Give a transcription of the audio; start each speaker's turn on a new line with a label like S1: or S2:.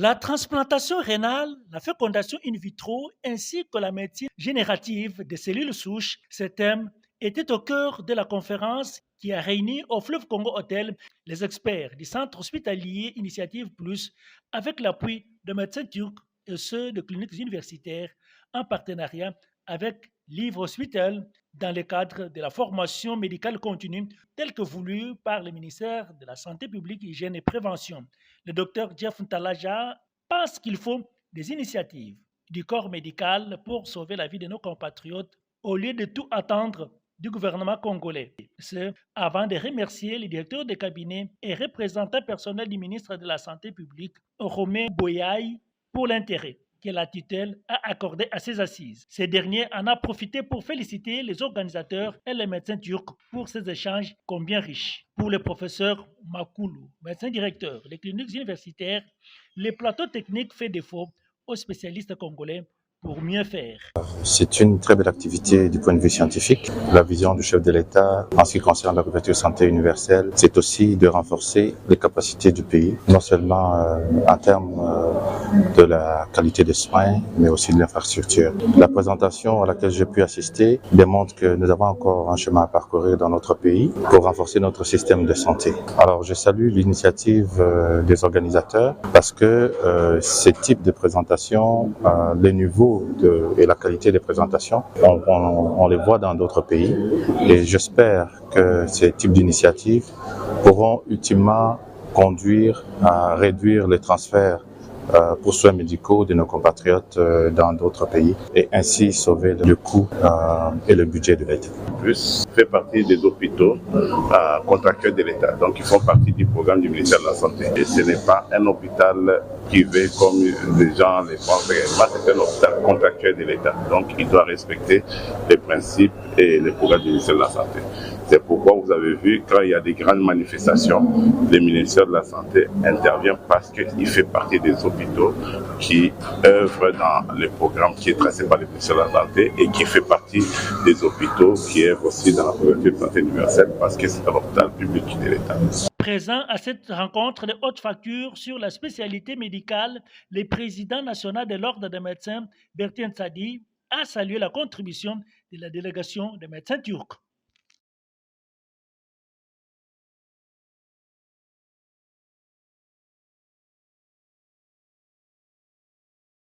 S1: La transplantation rénale, la fécondation in vitro ainsi que la médecine générative des cellules souches, ces thèmes étaient au cœur de la conférence qui a réuni au Fleuve Congo Hôtel les experts du centre hospitalier Initiative Plus avec l'appui de médecins turcs et ceux de cliniques universitaires en partenariat avec Livre Hospital dans le cadre de la formation médicale continue telle que voulue par le ministère de la Santé publique, Hygiène et Prévention. Le docteur Jeff Ntalaja pense qu'il faut des initiatives du corps médical pour sauver la vie de nos compatriotes au lieu de tout attendre du gouvernement congolais. Ce, avant de remercier le directeur de cabinet et représentant personnel du ministre de la Santé publique, Romain Boyaï, pour l'intérêt que la tutelle a accordé à ces assises. Ce dernier en a profité pour féliciter les organisateurs et les médecins turcs pour ces échanges combien riches. Pour le professeur Makoulou, médecin directeur des cliniques universitaires, le plateau technique fait défaut aux spécialistes congolais pour mieux faire.
S2: C'est une très belle activité du point de vue scientifique. La vision du chef de l'État en ce qui concerne la couverture santé universelle, c'est aussi de renforcer les capacités du pays, non seulement en termes de la qualité des soins, mais aussi de l'infrastructure. La présentation à laquelle j'ai pu assister démontre que nous avons encore un chemin à parcourir dans notre pays pour renforcer notre système de santé. Alors je salue l'initiative des organisateurs parce que ce type de présentation, les niveaux et la qualité des présentations, on les voit dans d'autres pays et j'espère que ces types d'initiatives pourront ultimement conduire à réduire les transferts pour soins médicaux de nos compatriotes dans d'autres pays et ainsi sauver le coût et le budget de l'État.
S3: Plus fait partie des hôpitaux contractuels de l'État, donc ils font partie du programme du ministère de la Santé. Et ce n'est pas un hôpital privé comme les gens les pensent réellement, c'est un hôpital contractuel de l'État, donc il doit respecter les principes et les programmes du ministère de la Santé. C'est pourquoi vous avez vu, quand il y a des grandes manifestations, le ministère de la Santé intervient parce qu'il fait partie des hôpitaux qui œuvrent dans le programme qui est tracé par le ministère de la Santé et qui fait partie des hôpitaux qui œuvrent aussi dans la couverture de santé universelle parce que c'est un hôpital public de l'État.
S1: Présent à cette rencontre de haute facture sur la spécialité médicale, le président national de l'Ordre des médecins, Bertin Nsadi, a salué la contribution de la délégation des médecins turcs.